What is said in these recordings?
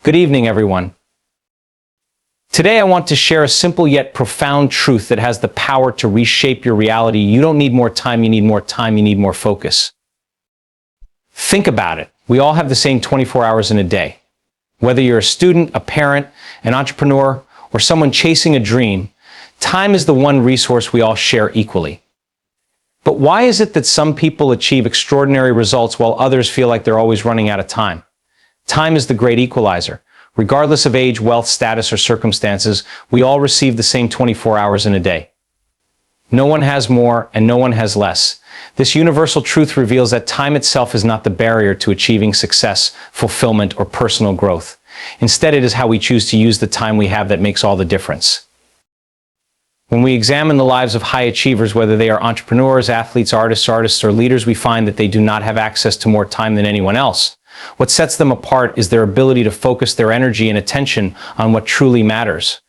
Good evening, everyone. Today I want to share a simple yet profound truth that has the power to reshape your reality. You don't need more time, you need more time, you need more focus. Think about it. We all have the same 24 hours in a day. Whether you're a student, a parent, an entrepreneur, or someone chasing a dream, time is the one resource we all share equally. But why is it that some people achieve extraordinary results while others feel like they're always running out of time? Time is the great equalizer. Regardless of age, wealth, status, or circumstances, we all receive the same 24 hours in a day. No one has more and no one has less. This universal truth reveals that time itself is not the barrier to achieving success, fulfillment, or personal growth. Instead, it is how we choose to use the time we have that makes all the difference. When we examine the lives of high achievers, whether they are entrepreneurs, athletes, artists, or leaders, we find that they do not have access to more time than anyone else. What sets them apart is their ability to focus their energy and attention on what truly matters.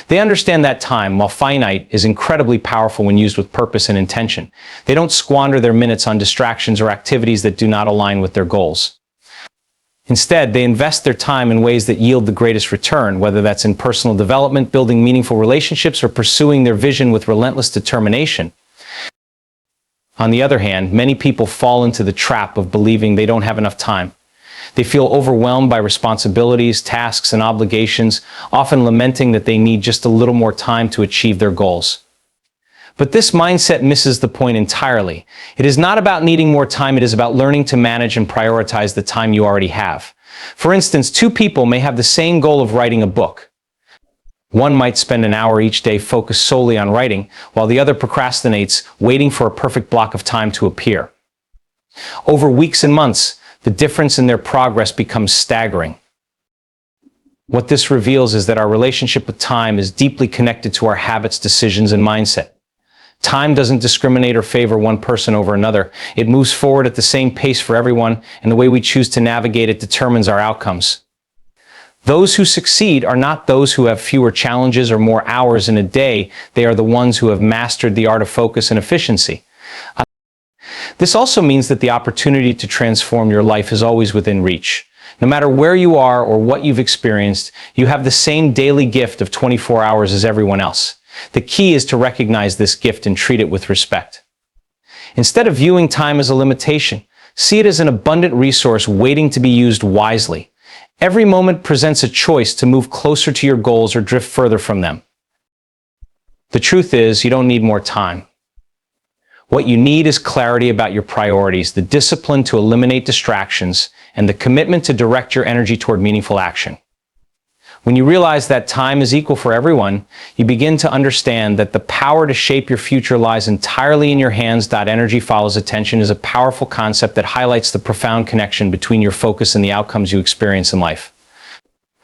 They understand that time, while finite, is incredibly powerful when used with purpose and intention. They don't squander their minutes on distractions or activities that do not align with their goals. Instead, they invest their time in ways that yield the greatest return, whether that's in personal development, building meaningful relationships, or pursuing their vision with relentless determination. On the other hand, many people fall into the trap of believing they don't have enough time. They feel overwhelmed by responsibilities, tasks, and obligations, often lamenting that they need just a little more time to achieve their goals. But this mindset misses the point entirely. It is not about needing more time, it is about learning to manage and prioritize the time you already have. For instance, two people may have the same goal of writing a book. One might spend an hour each day focused solely on writing, while the other procrastinates, waiting for a perfect block of time to appear. Over weeks and months, the difference in their progress becomes staggering. What this reveals is that our relationship with time is deeply connected to our habits, decisions, and mindset. Time doesn't discriminate or favor one person over another. It moves forward at the same pace for everyone, and the way we choose to navigate it determines our outcomes. Those who succeed are not those who have fewer challenges or more hours in a day. They are the ones who have mastered the art of focus and efficiency. This also means that the opportunity to transform your life is always within reach. No matter where you are or what you've experienced, you have the same daily gift of 24 hours as everyone else. The key is to recognize this gift and treat it with respect. Instead of viewing time as a limitation, see it as an abundant resource waiting to be used wisely. Every moment presents a choice to move closer to your goals or drift further from them. The truth is, you don't need more time. What you need is clarity about your priorities, the discipline to eliminate distractions, and the commitment to direct your energy toward meaningful action. When you realize that time is equal for everyone, you begin to understand that the power to shape your future lies entirely in your hands. Energy follows attention is a powerful concept that highlights the profound connection between your focus and the outcomes you experience in life.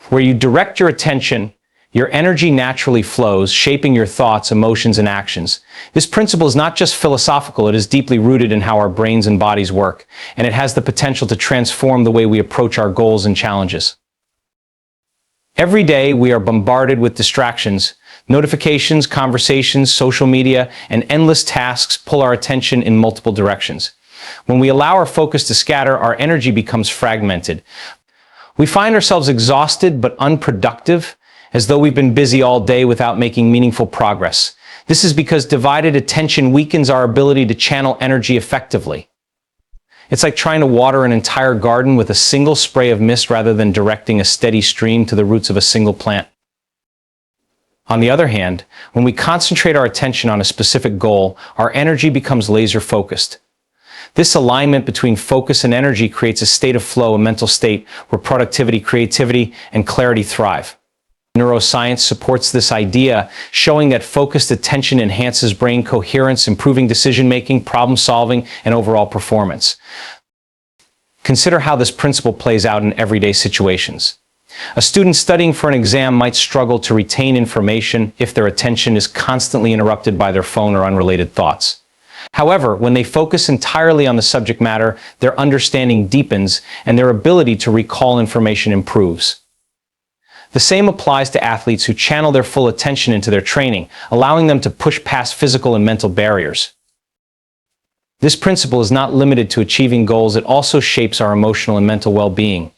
Where you direct your attention, your energy naturally flows, shaping your thoughts, emotions, and actions. This principle is not just philosophical, it is deeply rooted in how our brains and bodies work, and it has the potential to transform the way we approach our goals and challenges. Every day, we are bombarded with distractions. Notifications, conversations, social media, and endless tasks pull our attention in multiple directions. When we allow our focus to scatter, our energy becomes fragmented. We find ourselves exhausted but unproductive, as though we've been busy all day without making meaningful progress. This is because divided attention weakens our ability to channel energy effectively. It's like trying to water an entire garden with a single spray of mist rather than directing a steady stream to the roots of a single plant. On the other hand, when we concentrate our attention on a specific goal, our energy becomes laser-focused. This alignment between focus and energy creates a state of flow, a mental state where productivity, creativity, and clarity thrive. Neuroscience supports this idea, showing that focused attention enhances brain coherence, improving decision-making, problem-solving, and overall performance. Consider how this principle plays out in everyday situations. A student studying for an exam might struggle to retain information if their attention is constantly interrupted by their phone or unrelated thoughts. However, when they focus entirely on the subject matter, their understanding deepens and their ability to recall information improves. The same applies to athletes who channel their full attention into their training, allowing them to push past physical and mental barriers. This principle is not limited to achieving goals, it also shapes our emotional and mental well-being.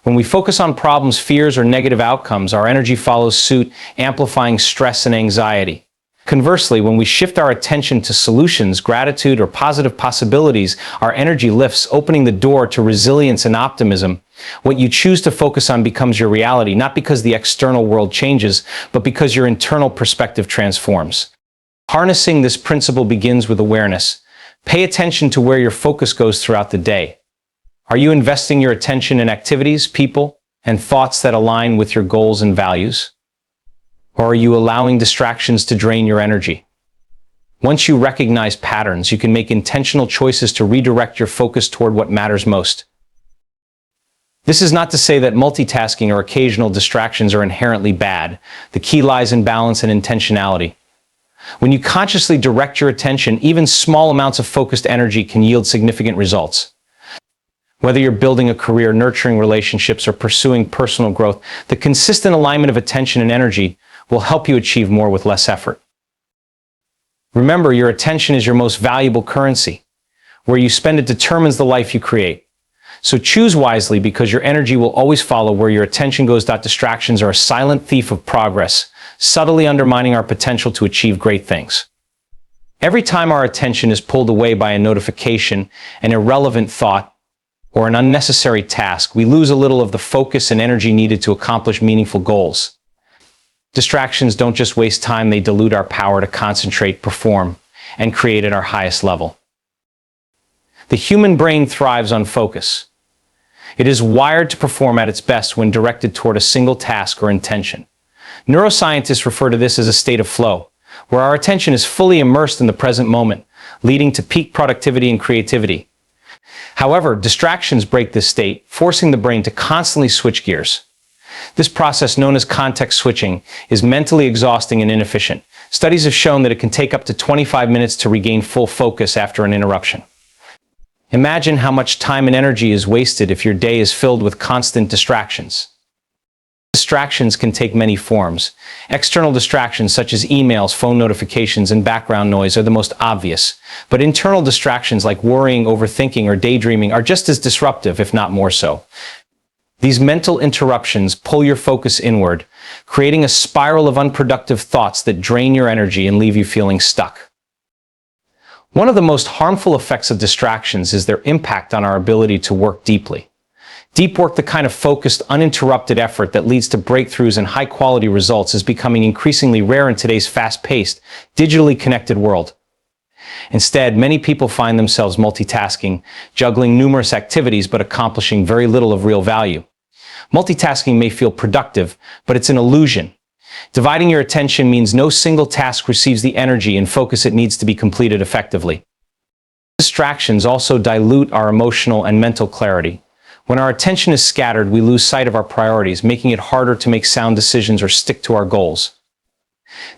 When we focus on problems, fears, or negative outcomes, our energy follows suit, amplifying stress and anxiety. Conversely, when we shift our attention to solutions, gratitude, or positive possibilities, our energy lifts, opening the door to resilience and optimism. What you choose to focus on becomes your reality, not because the external world changes, but because your internal perspective transforms. Harnessing this principle begins with awareness. Pay attention to where your focus goes throughout the day. Are you investing your attention in activities, people, and thoughts that align with your goals and values? Or are you allowing distractions to drain your energy? Once you recognize patterns, you can make intentional choices to redirect your focus toward what matters most. This is not to say that multitasking or occasional distractions are inherently bad. The key lies in balance and intentionality. When you consciously direct your attention, even small amounts of focused energy can yield significant results. Whether you're building a career, nurturing relationships, or pursuing personal growth, the consistent alignment of attention and energy will help you achieve more with less effort. Remember, your attention is your most valuable currency. Where you spend it determines the life you create. So choose wisely, because your energy will always follow where your attention goes. Distractions are a silent thief of progress, subtly undermining our potential to achieve great things. Every time our attention is pulled away by a notification, an irrelevant thought, or an unnecessary task, we lose a little of the focus and energy needed to accomplish meaningful goals. Distractions don't just waste time, they dilute our power to concentrate, perform, and create at our highest level. The human brain thrives on focus. It is wired to perform at its best when directed toward a single task or intention. Neuroscientists refer to this as a state of flow, where our attention is fully immersed in the present moment, leading to peak productivity and creativity. However, distractions break this state, forcing the brain to constantly switch gears. This process, known as context switching, is mentally exhausting and inefficient. Studies have shown that it can take up to 25 minutes to regain full focus after an interruption. Imagine how much time and energy is wasted if your day is filled with constant distractions. Distractions can take many forms. External distractions such as emails, phone notifications, and background noise are the most obvious. But internal distractions like worrying, overthinking, or daydreaming are just as disruptive, if not more so. These mental interruptions pull your focus inward, creating a spiral of unproductive thoughts that drain your energy and leave you feeling stuck. One of the most harmful effects of distractions is their impact on our ability to work deeply. Deep work, the kind of focused, uninterrupted effort that leads to breakthroughs and high-quality results, is becoming increasingly rare in today's fast-paced, digitally connected world. Instead, many people find themselves multitasking, juggling numerous activities but accomplishing very little of real value. Multitasking may feel productive, but it's an illusion. Dividing your attention means no single task receives the energy and focus it needs to be completed effectively. Distractions also dilute our emotional and mental clarity. When our attention is scattered, we lose sight of our priorities, making it harder to make sound decisions or stick to our goals.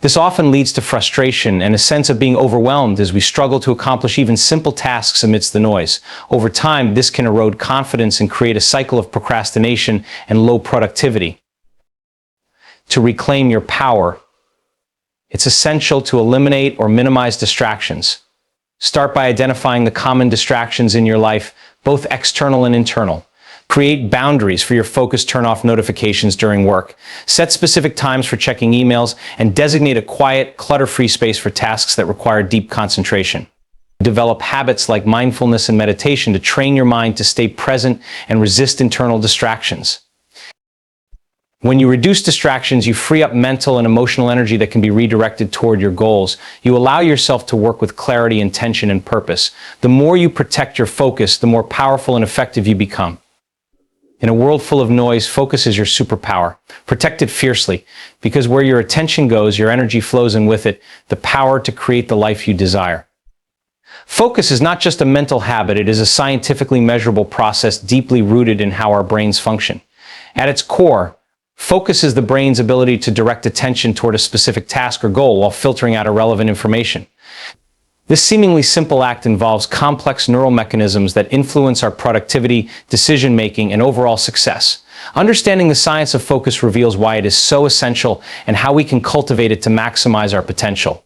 This often leads to frustration and a sense of being overwhelmed as we struggle to accomplish even simple tasks amidst the noise. Over time, this can erode confidence and create a cycle of procrastination and low productivity. To reclaim your power, it's essential to eliminate or minimize distractions. Start by identifying the common distractions in your life, both external and internal. Create boundaries for your focus, turn off notifications during work. Set specific times for checking emails, and designate a quiet, clutter-free space for tasks that require deep concentration. Develop habits like mindfulness and meditation to train your mind to stay present and resist internal distractions. When you reduce distractions, you free up mental and emotional energy that can be redirected toward your goals. You allow yourself to work with clarity, intention, and purpose. The more you protect your focus, the more powerful and effective you become. In a world full of noise, focus is your superpower. Protect it fiercely, because where your attention goes, your energy flows, and with it, the power to create the life you desire. Focus is not just a mental habit, it is a scientifically measurable process deeply rooted in how our brains function. At its core, focus is the brain's ability to direct attention toward a specific task or goal while filtering out irrelevant information. This seemingly simple act involves complex neural mechanisms that influence our productivity, decision-making, and overall success. Understanding the science of focus reveals why it is so essential and how we can cultivate it to maximize our potential.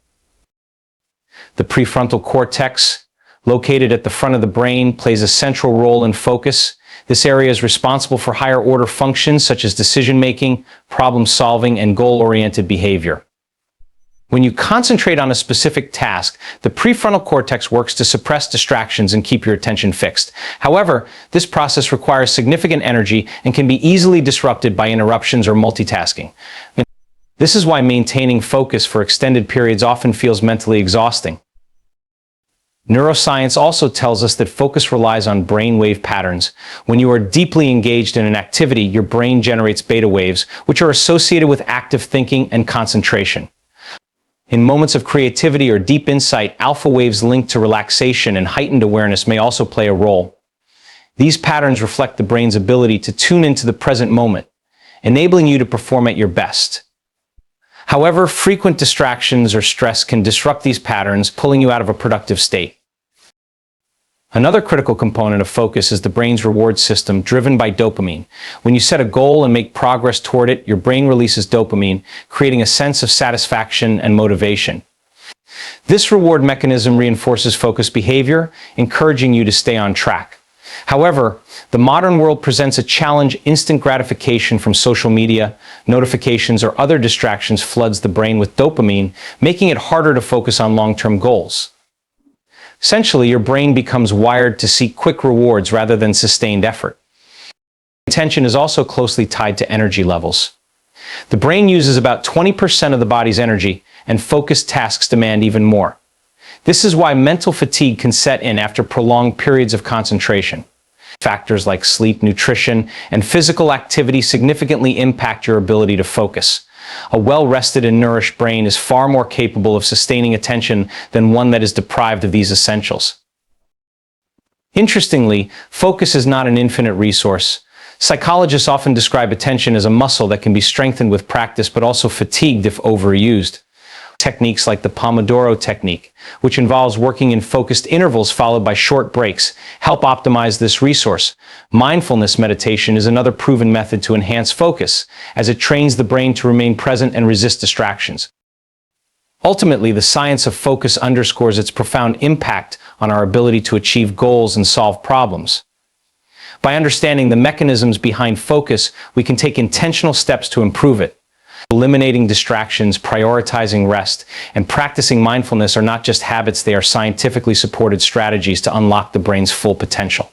The prefrontal cortex, located at the front of the brain, plays a central role in focus. This area is responsible for higher order functions such as decision-making, problem-solving, and goal-oriented behavior. When you concentrate on a specific task, the prefrontal cortex works to suppress distractions and keep your attention fixed. However, this process requires significant energy and can be easily disrupted by interruptions or multitasking. This is why maintaining focus for extended periods often feels mentally exhausting. Neuroscience also tells us that focus relies on brainwave patterns. When you are deeply engaged in an activity, your brain generates beta waves, which are associated with active thinking and concentration. In moments of creativity or deep insight, alpha waves linked to relaxation and heightened awareness may also play a role. These patterns reflect the brain's ability to tune into the present moment, enabling you to perform at your best. However, frequent distractions or stress can disrupt these patterns, pulling you out of a productive state. Another critical component of focus is the brain's reward system, driven by dopamine. When you set a goal and make progress toward it, your brain releases dopamine, creating a sense of satisfaction and motivation. This reward mechanism reinforces focused behavior, encouraging you to stay on track. However, the modern world presents a challenge. Instant gratification from social media, notifications, or other distractions floods the brain with dopamine, making it harder to focus on long-term goals. Essentially, your brain becomes wired to seek quick rewards rather than sustained effort. Attention is also closely tied to energy levels. The brain uses about 20% of the body's energy, and focused tasks demand even more. This is why mental fatigue can set in after prolonged periods of concentration. Factors like sleep, nutrition, and physical activity significantly impact your ability to focus. A well-rested and nourished brain is far more capable of sustaining attention than one that is deprived of these essentials. Interestingly, focus is not an infinite resource. Psychologists often describe attention as a muscle that can be strengthened with practice but also fatigued if overused. Techniques like the Pomodoro technique, which involves working in focused intervals followed by short breaks, help optimize this resource. Mindfulness meditation is another proven method to enhance focus, as it trains the brain to remain present and resist distractions. Ultimately, the science of focus underscores its profound impact on our ability to achieve goals and solve problems. By understanding the mechanisms behind focus, we can take intentional steps to improve it. Eliminating distractions, prioritizing rest, and practicing mindfulness are not just habits, they are scientifically supported strategies to unlock the brain's full potential.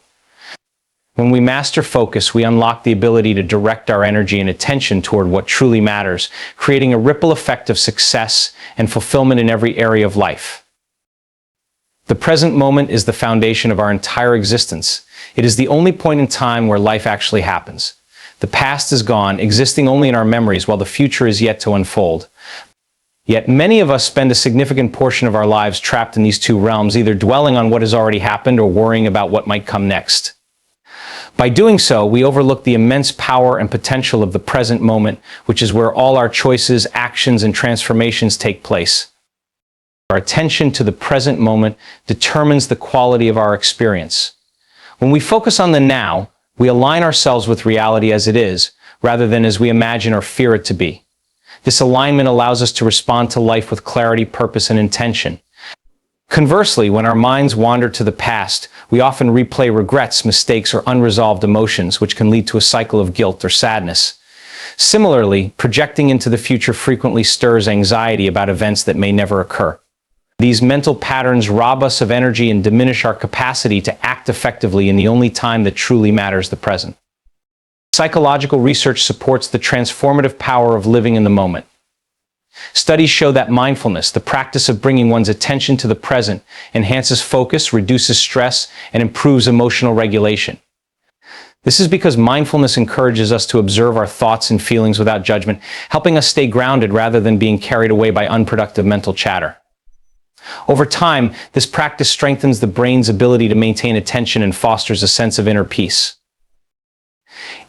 When we master focus, we unlock the ability to direct our energy and attention toward what truly matters, creating a ripple effect of success and fulfillment in every area of life. The present moment is the foundation of our entire existence. It is the only point in time where life actually happens. The past is gone, existing only in our memories, while the future is yet to unfold. Yet many of us spend a significant portion of our lives trapped in these two realms, either dwelling on what has already happened or worrying about what might come next. By doing so, we overlook the immense power and potential of the present moment, which is where all our choices, actions, and transformations take place. Our attention to the present moment determines the quality of our experience. When we focus on the now, we align ourselves with reality as it is, rather than as we imagine or fear it to be. This alignment allows us to respond to life with clarity, purpose, and intention. Conversely, when our minds wander to the past, we often replay regrets, mistakes, or unresolved emotions, which can lead to a cycle of guilt or sadness. Similarly, projecting into the future frequently stirs anxiety about events that may never occur. These mental patterns rob us of energy and diminish our capacity to act effectively in the only time that truly matters, the present. Psychological research supports the transformative power of living in the moment. Studies show that mindfulness, the practice of bringing one's attention to the present, enhances focus, reduces stress, and improves emotional regulation. This is because mindfulness encourages us to observe our thoughts and feelings without judgment, helping us stay grounded rather than being carried away by unproductive mental chatter. Over time, this practice strengthens the brain's ability to maintain attention and fosters a sense of inner peace.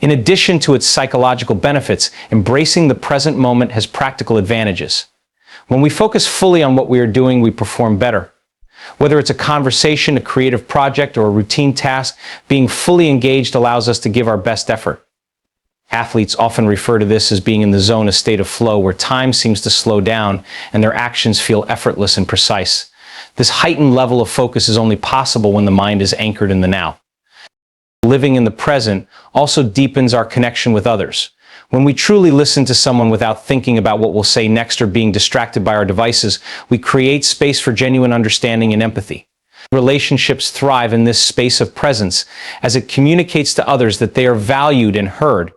In addition to its psychological benefits, embracing the present moment has practical advantages. When we focus fully on what we are doing, we perform better. Whether it's a conversation, a creative project, or a routine task, being fully engaged allows us to give our best effort. Athletes often refer to this as being in the zone, a state of flow where time seems to slow down and their actions feel effortless and precise. This heightened level of focus is only possible when the mind is anchored in the now. Living in the present also deepens our connection with others. When we truly listen to someone without thinking about what we'll say next or being distracted by our devices, we create space for genuine understanding and empathy. Relationships thrive in this space of presence as it communicates to others that they are valued and heard.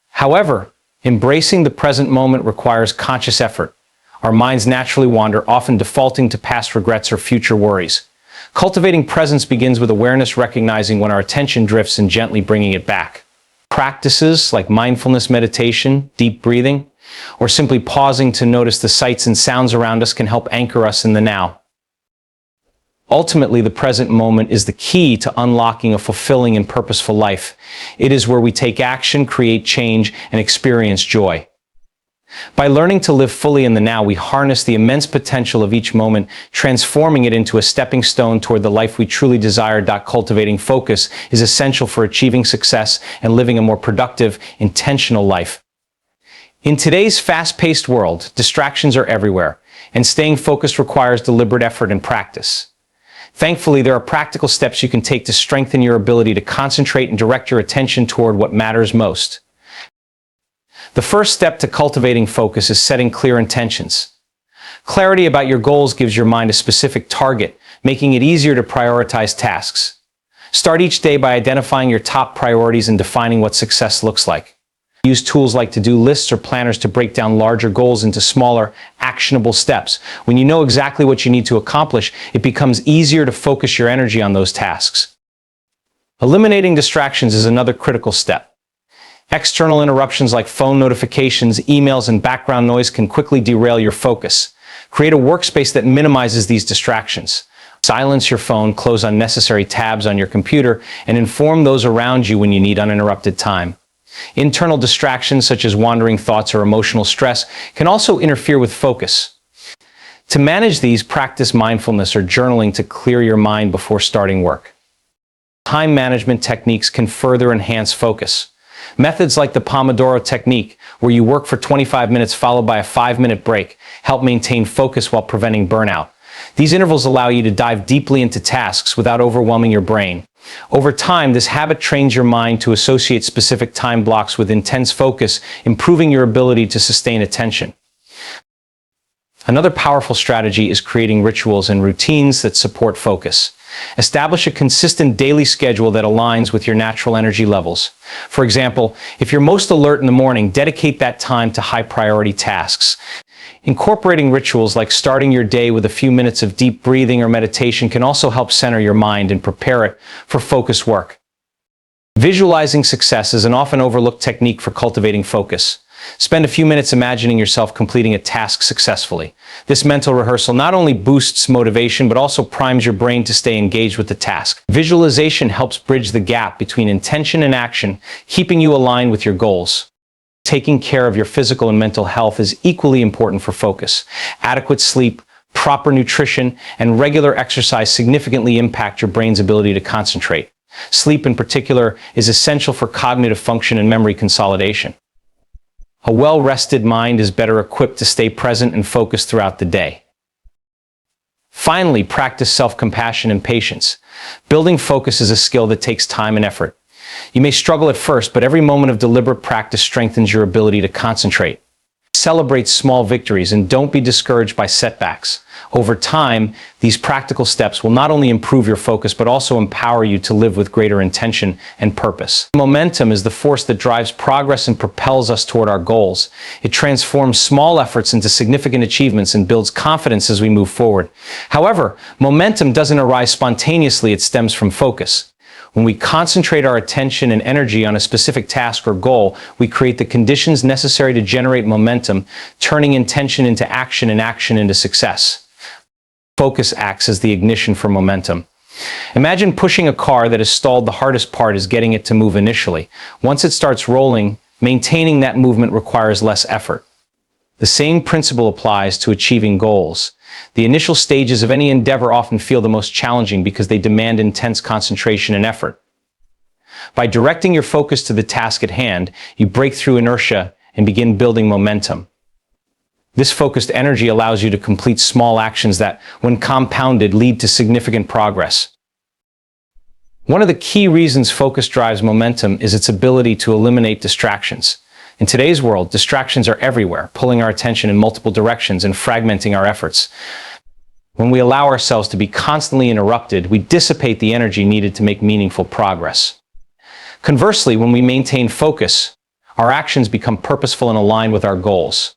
However, embracing the present moment requires conscious effort. Our minds naturally wander, often defaulting to past regrets or future worries. Cultivating presence begins with awareness, recognizing when our attention drifts and gently bringing it back. Practices like mindfulness meditation, deep breathing, or simply pausing to notice the sights and sounds around us can help anchor us in the now. Ultimately, the present moment is the key to unlocking a fulfilling and purposeful life. It is where we take action, create change, and experience joy. By learning to live fully in the now, we harness the immense potential of each moment, transforming it into a stepping stone toward the life we truly desire. Cultivating focus is essential for achieving success and living a more productive, intentional life. In today's fast-paced world, distractions are everywhere, and staying focused requires deliberate effort and practice. Thankfully, there are practical steps you can take to strengthen your ability to concentrate and direct your attention toward what matters most. The first step to cultivating focus is setting clear intentions. Clarity about your goals gives your mind a specific target, making it easier to prioritize tasks. Start each day by identifying your top priorities and defining what success looks like. Use tools like to-do lists or planners to break down larger goals into smaller, actionable steps. When you know exactly what you need to accomplish, it becomes easier to focus your energy on those tasks. Eliminating distractions is another critical step. External interruptions like phone notifications, emails, and background noise can quickly derail your focus. Create a workspace that minimizes these distractions. Silence your phone, close unnecessary tabs on your computer, and inform those around you when you need uninterrupted time. Internal distractions such as wandering thoughts or emotional stress can also interfere with focus. To manage these, practice mindfulness or journaling to clear your mind before starting work. Time management techniques can further enhance focus. Methods like the Pomodoro technique, where you work for 25 minutes followed by a 5-minute break, help maintain focus while preventing burnout. These intervals allow you to dive deeply into tasks without overwhelming your brain. Over time, this habit trains your mind to associate specific time blocks with intense focus, improving your ability to sustain attention. Another powerful strategy is creating rituals and routines that support focus. Establish a consistent daily schedule that aligns with your natural energy levels. For example, if you're most alert in the morning, dedicate that time to high-priority tasks. Incorporating rituals like starting your day with a few minutes of deep breathing or meditation can also help center your mind and prepare it for focused work. Visualizing success is an often overlooked technique for cultivating focus. Spend a few minutes imagining yourself completing a task successfully. This mental rehearsal not only boosts motivation, but also primes your brain to stay engaged with the task. Visualization helps bridge the gap between intention and action, keeping you aligned with your goals. Taking care of your physical and mental health is equally important for focus. Adequate sleep, proper nutrition, and regular exercise significantly impact your brain's ability to concentrate. Sleep in particular is essential for cognitive function and memory consolidation. A well-rested mind is better equipped to stay present and focused throughout the day. Finally, practice self-compassion and patience. Building focus is a skill that takes time and effort. You may struggle at first, but every moment of deliberate practice strengthens your ability to concentrate. Celebrate small victories and don't be discouraged by setbacks. Over time, these practical steps will not only improve your focus, but also empower you to live with greater intention and purpose. Momentum is the force that drives progress and propels us toward our goals. It transforms small efforts into significant achievements and builds confidence as we move forward. However, momentum doesn't arise spontaneously, it stems from focus. When we concentrate our attention and energy on a specific task or goal, we create the conditions necessary to generate momentum, turning intention into action and action into success. Focus acts as the ignition for momentum. Imagine pushing a car that is stalled. The hardest part is getting it to move initially. Once it starts rolling, maintaining that movement requires less effort. The same principle applies to achieving goals. The initial stages of any endeavor often feel the most challenging because they demand intense concentration and effort. By directing your focus to the task at hand, you break through inertia and begin building momentum. This focused energy allows you to complete small actions that, when compounded, lead to significant progress. One of the key reasons focus drives momentum is its ability to eliminate distractions. In today's world, distractions are everywhere, pulling our attention in multiple directions and fragmenting our efforts. When we allow ourselves to be constantly interrupted, we dissipate the energy needed to make meaningful progress. Conversely, when we maintain focus, our actions become purposeful and aligned with our goals.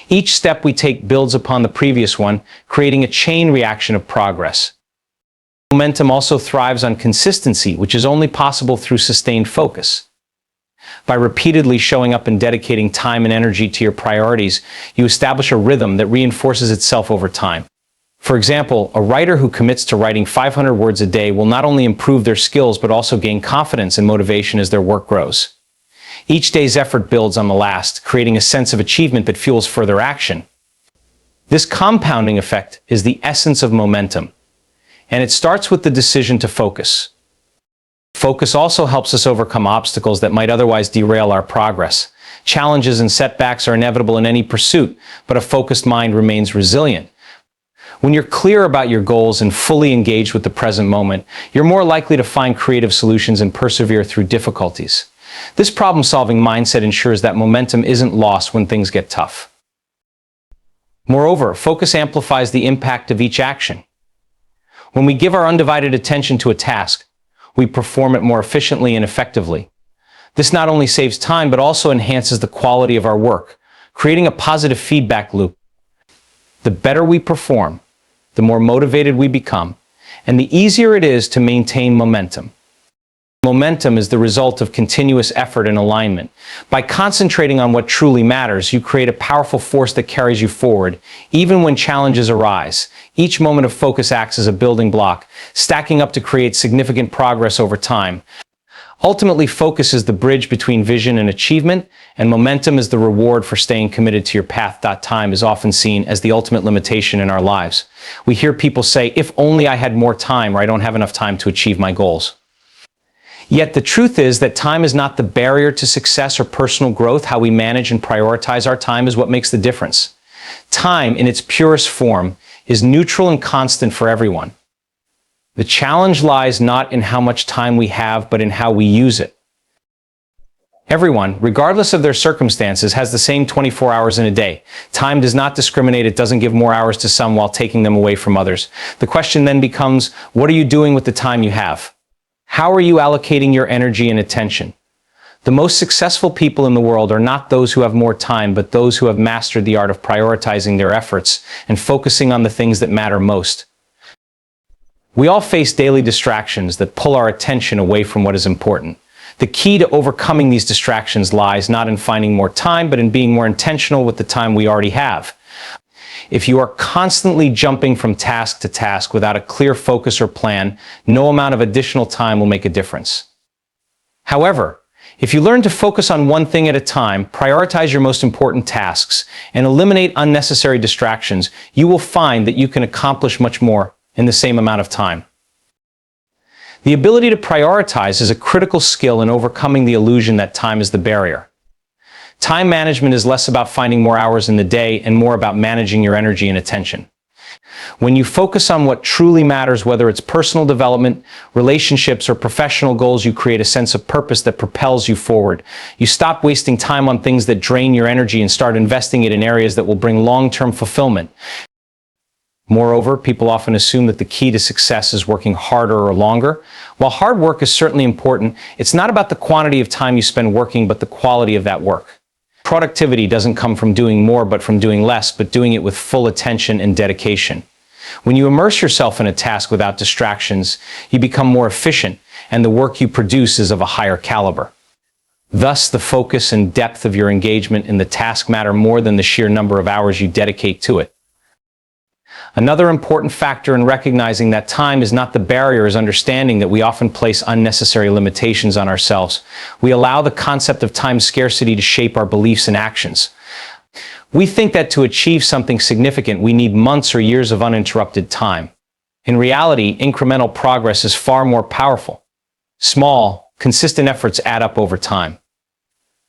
Each step we take builds upon the previous one, creating a chain reaction of progress. Momentum also thrives on consistency, which is only possible through sustained focus. By repeatedly showing up and dedicating time and energy to your priorities, you establish a rhythm that reinforces itself over time. For example, a writer who commits to writing 500 words a day will not only improve their skills but also gain confidence and motivation as their work grows. Each day's effort builds on the last, creating a sense of achievement that fuels further action. This compounding effect is the essence of momentum, and it starts with the decision to focus. Focus also helps us overcome obstacles that might otherwise derail our progress. Challenges and setbacks are inevitable in any pursuit, but a focused mind remains resilient. When you're clear about your goals and fully engaged with the present moment, you're more likely to find creative solutions and persevere through difficulties. This problem-solving mindset ensures that momentum isn't lost when things get tough. Moreover, focus amplifies the impact of each action. When we give our undivided attention to a task, we perform it more efficiently and effectively. This not only saves time, but also enhances the quality of our work, creating a positive feedback loop. The better we perform, the more motivated we become, and the easier it is to maintain momentum. Momentum is the result of continuous effort and alignment. By concentrating on what truly matters, you create a powerful force that carries you forward, even when challenges arise. Each moment of focus acts as a building block, stacking up to create significant progress over time. Ultimately, focus is the bridge between vision and achievement, and momentum is the reward for staying committed to your path. Time is often seen as the ultimate limitation in our lives. We hear people say, "If only I had more time," or "I don't have enough time to achieve my goals." Yet the truth is that time is not the barrier to success or personal growth. How we manage and prioritize our time is what makes the difference. Time, in its purest form, is neutral and constant for everyone. The challenge lies not in how much time we have, but in how we use it. Everyone, regardless of their circumstances, has the same 24 hours in a day. Time does not discriminate. It doesn't give more hours to some while taking them away from others. The question then becomes, what are you doing with the time you have? How are you allocating your energy and attention? The most successful people in the world are not those who have more time, but those who have mastered the art of prioritizing their efforts and focusing on the things that matter most. We all face daily distractions that pull our attention away from what is important. The key to overcoming these distractions lies not in finding more time, but in being more intentional with the time we already have. If you are constantly jumping from task to task without a clear focus or plan, no amount of additional time will make a difference. However, if you learn to focus on one thing at a time, prioritize your most important tasks, and eliminate unnecessary distractions, you will find that you can accomplish much more in the same amount of time. The ability to prioritize is a critical skill in overcoming the illusion that time is the barrier. Time management is less about finding more hours in the day and more about managing your energy and attention. When you focus on what truly matters, whether it's personal development, relationships, or professional goals, you create a sense of purpose that propels you forward. You stop wasting time on things that drain your energy and start investing it in areas that will bring long-term fulfillment. Moreover, people often assume that the key to success is working harder or longer. While hard work is certainly important, it's not about the quantity of time you spend working, but the quality of that work. Productivity doesn't come from doing more, but from doing less, but doing it with full attention and dedication. When you immerse yourself in a task without distractions, you become more efficient, and the work you produce is of a higher caliber. Thus, the focus and depth of your engagement in the task matter more than the sheer number of hours you dedicate to it. Another important factor in recognizing that time is not the barrier is understanding that we often place unnecessary limitations on ourselves. We allow the concept of time scarcity to shape our beliefs and actions. We think that to achieve something significant, we need months or years of uninterrupted time. In reality, incremental progress is far more powerful. Small, consistent efforts add up over time.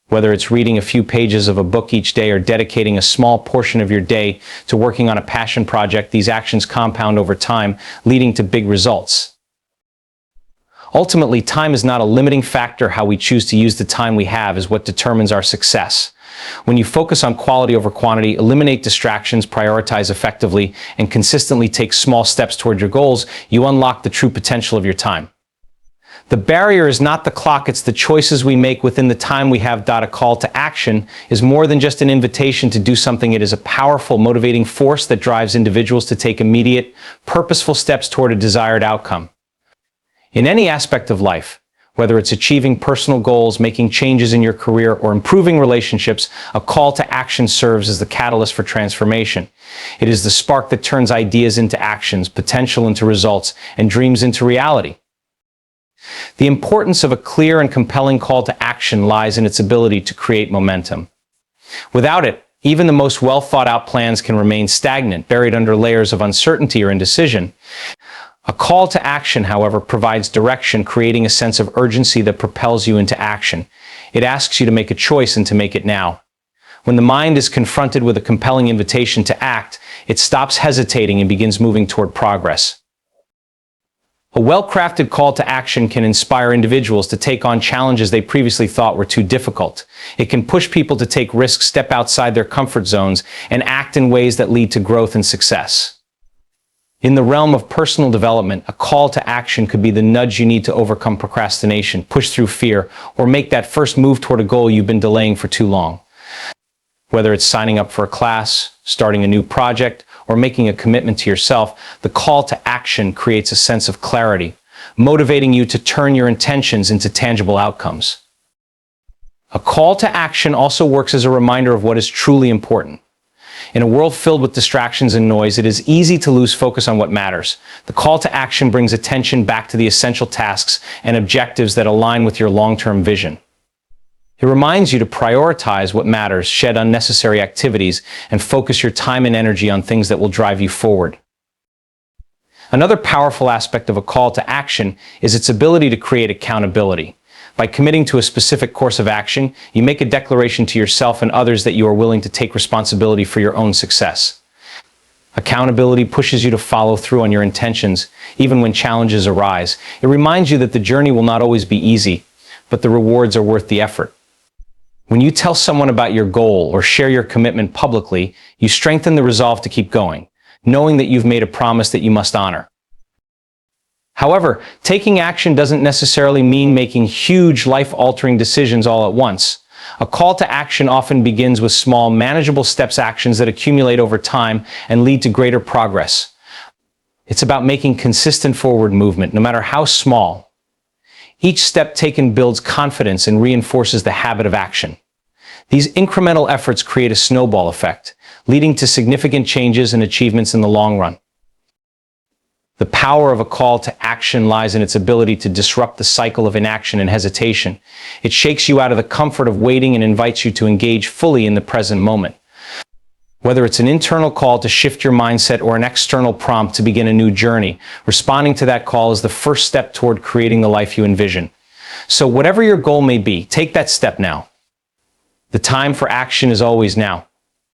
Whether it's reading a few pages of a book each day or dedicating a small portion of your day to working on a passion project, these actions compound over time, leading to big results. Ultimately, time is not a limiting factor. How we choose to use the time we have is what determines our success. When you focus on quality over quantity, eliminate distractions, prioritize effectively, and consistently take small steps toward your goals, you unlock the true potential of your time. The barrier is not the clock, it's the choices we make within the time we have. A call to action is more than just an invitation to do something. It is a powerful, motivating force that drives individuals to take immediate, purposeful steps toward a desired outcome. In any aspect of life, whether it's achieving personal goals, making changes in your career, or improving relationships, a call to action serves as the catalyst for transformation. It is the spark that turns ideas into actions, potential into results, and dreams into reality. The importance of a clear and compelling call to action lies in its ability to create momentum. Without it, even the most well-thought-out plans can remain stagnant, buried under layers of uncertainty or indecision. A call to action, however, provides direction, creating a sense of urgency that propels you into action. It asks you to make a choice and to make it now. When the mind is confronted with a compelling invitation to act, it stops hesitating and begins moving toward progress. A well-crafted call to action can inspire individuals to take on challenges they previously thought were too difficult. It can push people to take risks, step outside their comfort zones, and act in ways that lead to growth and success. In the realm of personal development, a call to action could be the nudge you need to overcome procrastination, push through fear, or make that first move toward a goal you've been delaying for too long. Whether it's signing up for a class, starting a new project, or making a commitment to yourself, the call to action creates a sense of clarity, motivating you to turn your intentions into tangible outcomes. A call to action also works as a reminder of what is truly important. In a world filled with distractions and noise, it is easy to lose focus on what matters. The call to action brings attention back to the essential tasks and objectives that align with your long-term vision. It reminds you to prioritize what matters, shed unnecessary activities, and focus your time and energy on things that will drive you forward. Another powerful aspect of a call to action is its ability to create accountability. By committing to a specific course of action, you make a declaration to yourself and others that you are willing to take responsibility for your own success. Accountability pushes you to follow through on your intentions, even when challenges arise. It reminds you that the journey will not always be easy, but the rewards are worth the effort. When you tell someone about your goal or share your commitment publicly, you strengthen the resolve to keep going, knowing that you've made a promise that you must honor. However, taking action doesn't necessarily mean making huge, life-altering decisions all at once. A call to action often begins with small, manageable steps, actions that accumulate over time and lead to greater progress. It's about making consistent forward movement, no matter how small. Each step taken builds confidence and reinforces the habit of action. These incremental efforts create a snowball effect, leading to significant changes and achievements in the long run. The power of a call to action lies in its ability to disrupt the cycle of inaction and hesitation. It shakes you out of the comfort of waiting and invites you to engage fully in the present moment. Whether it's an internal call to shift your mindset or an external prompt to begin a new journey, responding to that call is the first step toward creating the life you envision. So whatever your goal may be, take that step now. The time for action is always now.